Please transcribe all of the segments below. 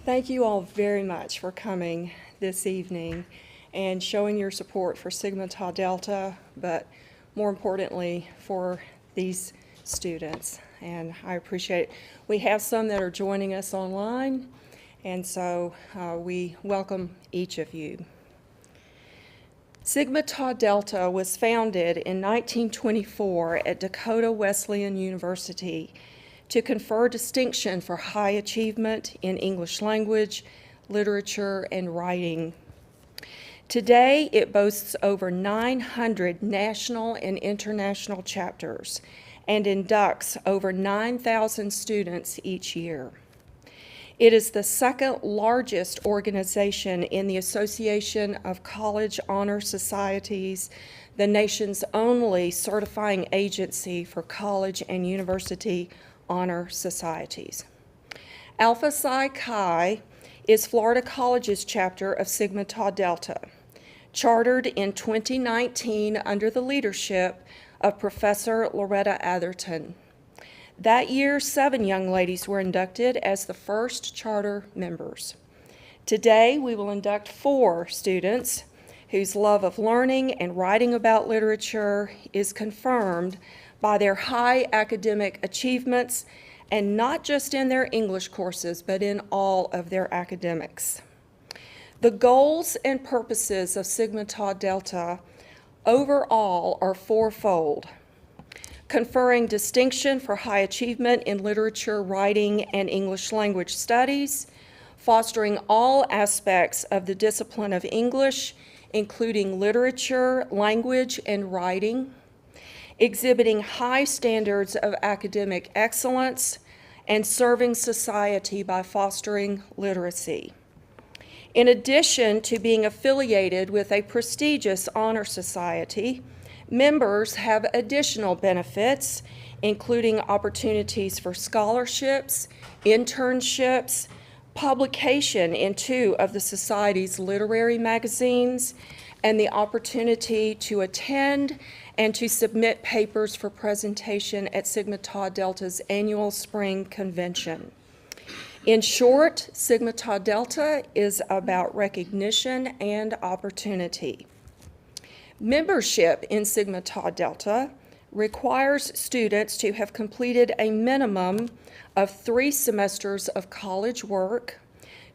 Thank you all very much for coming this evening and showing your support for Sigma Tau Delta, but more importantly, for these students. And I appreciate it. We have some that are joining us online, and so we welcome each of you. Sigma Tau Delta was founded in 1924 at Dakota Wesleyan University to confer distinction for high achievement in English language, literature, and writing. Today, it boasts over 900 national and international chapters and inducts over 9,000 students each year. It is the second largest organization in the Association of College Honor Societies, the nation's only certifying agency for college and university honor societies. Alpha Psi Chi is Florida College's chapter of Sigma Tau Delta, chartered in 2019 under the leadership of Professor Loretta Atherton. That year, 7 young ladies were inducted as the first charter members. Today, we will induct 4 students whose love of learning and writing about literature is confirmed by their high academic achievements, and not just in their English courses, but in all of their academics. The goals and purposes of Sigma Tau Delta overall are fourfold: conferring distinction for high achievement in literature, writing, and English language studies, fostering all aspects of the discipline of English, including literature, language, and writing, exhibiting high standards of academic excellence, and serving society by fostering literacy. In addition to being affiliated with a prestigious honor society, members have additional benefits, including opportunities for scholarships, internships, publication in 2 of the Society's literary magazines, and the opportunity to attend and to submit papers for presentation at Sigma Tau Delta's annual spring convention. In short, Sigma Tau Delta is about recognition and opportunity. Membership in Sigma Tau Delta requires students to have completed a minimum of 3 semesters of college work,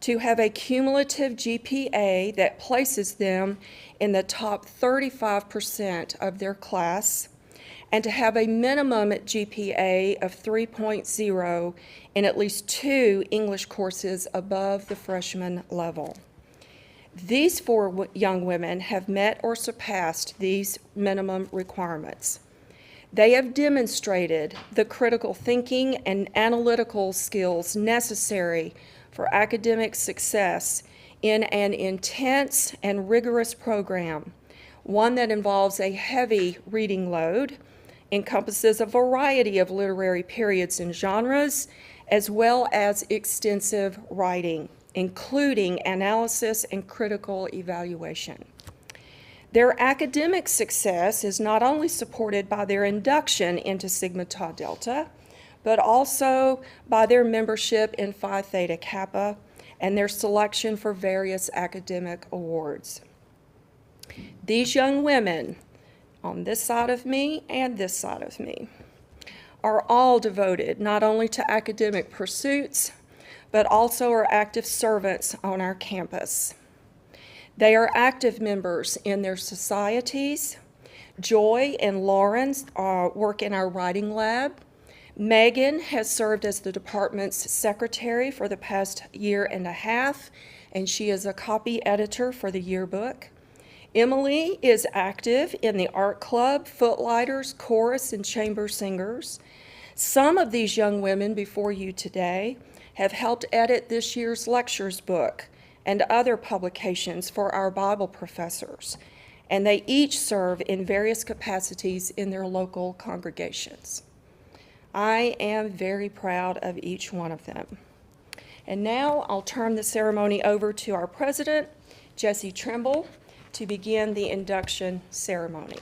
to have a cumulative GPA that places them in the top 35% of their class, and to have a minimum GPA of 3.0 in at least 2 English courses above the freshman level. These 4 young women have met or surpassed these minimum requirements. They have demonstrated the critical thinking and analytical skills necessary for academic success in an intense and rigorous program, one that involves a heavy reading load, encompasses a variety of literary periods and genres, as well as extensive writing, including analysis and critical evaluation. Their academic success is not only supported by their induction into Sigma Tau Delta, but also by their membership in Phi Theta Kappa and their selection for various academic awards. These young women, on this side of me and this side of me, are all devoted not only to academic pursuits, but also are active servants on our campus. They are active members in their societies. Joy and Lauren work in our writing lab. Megan has served as the department's secretary for the past 1.5 years, and she is a copy editor for the yearbook. Emily is active in the art club, Footlighters, chorus, and chamber singers. Some of these young women before you today have helped edit this year's lectures book and other publications for our Bible professors, and they each serve in various capacities in their local congregations. I am very proud of each one of them. And now I'll turn the ceremony over to our president, Jesse Trimble, to begin the induction ceremony.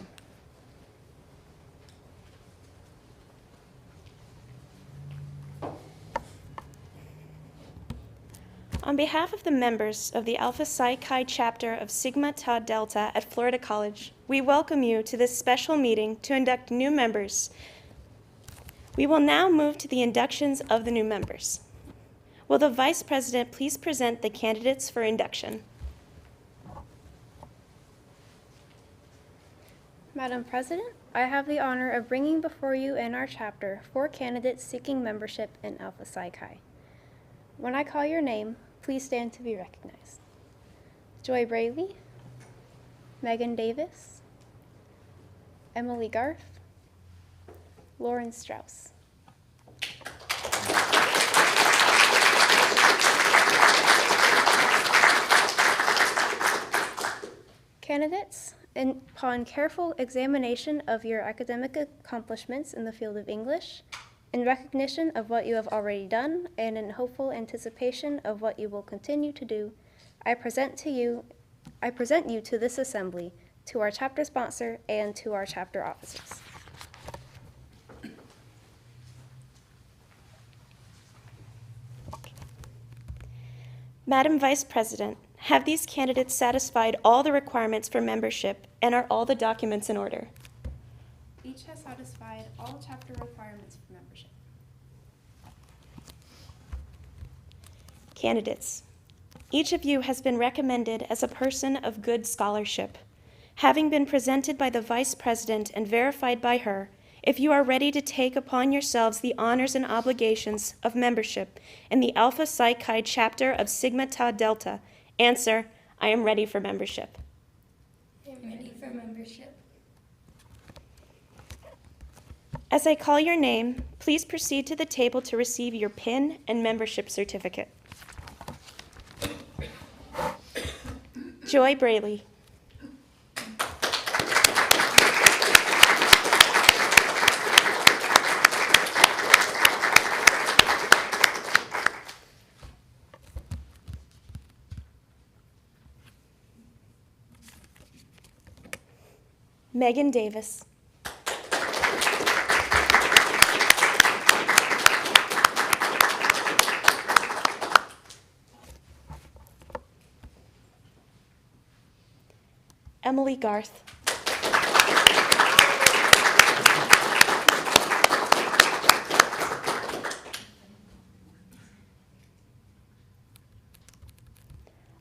On behalf of the members of the Alpha Psi Chi chapter of Sigma Tau Delta at Florida College, we welcome you to this special meeting to induct new members. We will now move to the inductions of the new members. Will the Vice President please present the candidates for induction? Madam President, I have the honor of bringing before you in our chapter 4 candidates seeking membership in Alpha Psi Chi. When I call your name, please stand to be recognized. Joy Braley, Megan Davis, Emily Garth, Lauren Strauss. Candidates, upon careful examination of your academic accomplishments in the field of English, in recognition of what you have already done, and in hopeful anticipation of what you will continue to do, I present you to this assembly, to our chapter sponsor, and to our chapter officers. Madam Vice President, have these candidates satisfied all the requirements for membership, and are all the documents in order? Each has satisfied all chapter requirements for membership. Candidates, each of you has been recommended as a person of good scholarship. Having been presented by the Vice President and verified by her, if you are ready to take upon yourselves the honors and obligations of membership in the Alpha Psi Chi chapter of Sigma Tau Delta, answer, I am ready for membership. I am ready for membership. As I call your name, please proceed to the table to receive your PIN and membership certificate. Joy Braley. Megan Davis. Emily Garth.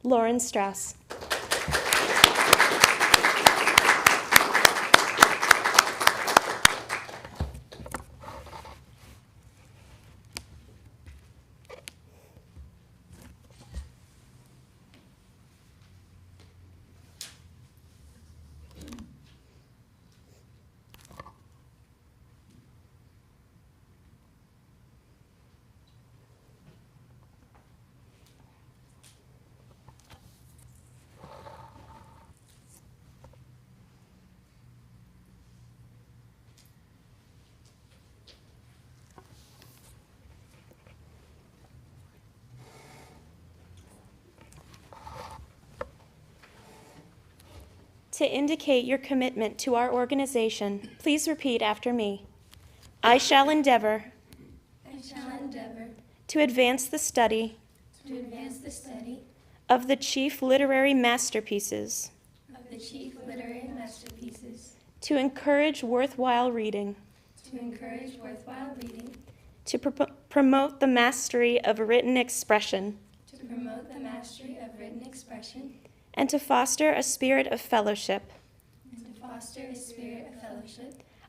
Lauren Strauss. To indicate your commitment to our organization, please repeat after me. I shall endeavor to advance the study of the chief literary masterpieces, to encourage worthwhile reading, to promote the mastery of written expression, and to foster a spirit of fellowship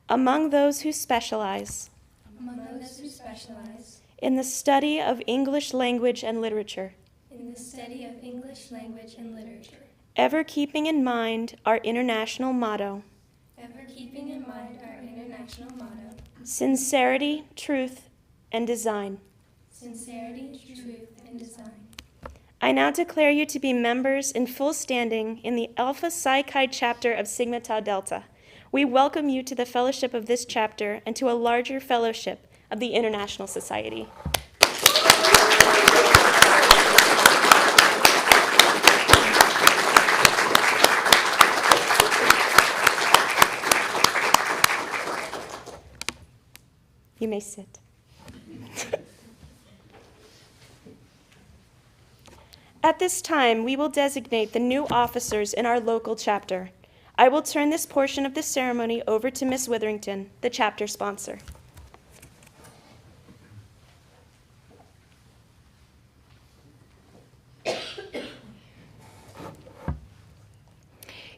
among those who specialize in the study of English language and literature, ever keeping in mind our international motto, sincerity, truth, and design. I now declare you to be members in full standing in the Alpha Psi Chi chapter of Sigma Tau Delta. We welcome you to the fellowship of this chapter and to a larger fellowship of the International Society. You may sit. At this time, we will designate the new officers in our local chapter. I will turn this portion of the ceremony over to Ms. Witherington, the chapter sponsor.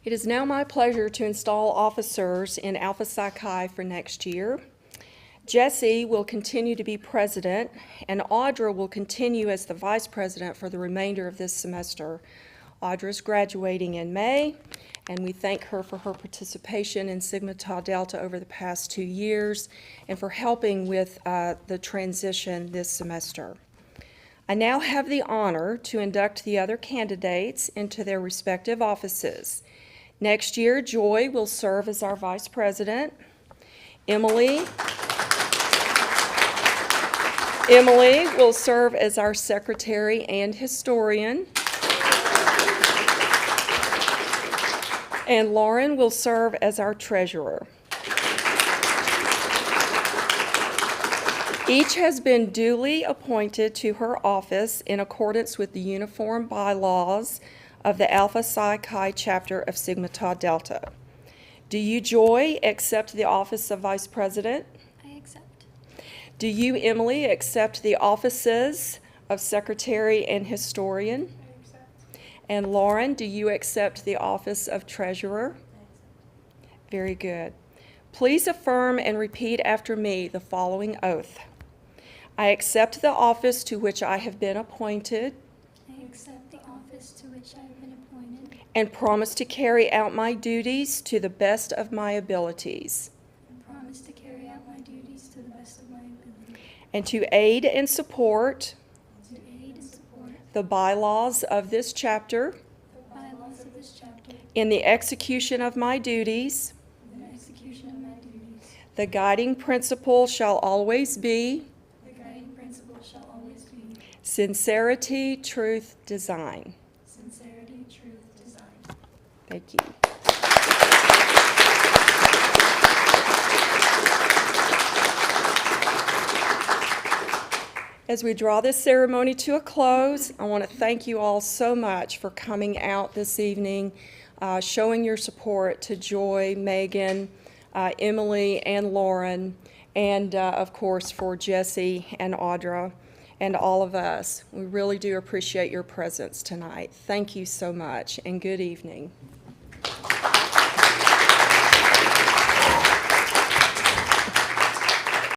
It is now my pleasure to install officers in Alpha Psi Chi for next year. Jesse will continue to be president, and Audra will continue as the vice president for the remainder of this semester. Audra is graduating in May, and we thank her for her participation in Sigma Tau Delta over the past 2 years and for helping with the transition this semester. I now have the honor to induct the other candidates into their respective offices. Next year, Joy will serve as our vice president. Emily will serve as our secretary and historian. And Lauren will serve as our treasurer. Each has been duly appointed to her office in accordance with the uniform bylaws of the Alpha Psi Chi chapter of Sigma Tau Delta. Do you, Joy, accept the office of Vice President? I accept. Do you, Emily, accept the offices of Secretary and Historian? I accept. And Lauren, do you accept the office of Treasurer? I accept. Very good. Please affirm and repeat after me the following oath. I accept the office to which I have been appointed I accept the office to which I have been appointed and promise to carry out my duties to the best of my abilities and promise to carry out my duties to the best of my ability and to aid and support and to aid and support the bylaws of this chapter the bylaws of this chapter in the execution of my duties. and the execution of my duties. The guiding principle shall always be The guiding principle shall always be sincerity, truth, design. sincerity, truth, design. Thank you. As we draw this ceremony to a close, I want to thank you all so much for coming out this evening, showing your support to Joy, Megan, Emily, and Lauren, and of course for Jesse and Audra and all of us. We really do appreciate your presence tonight. Thank you so much, and good evening.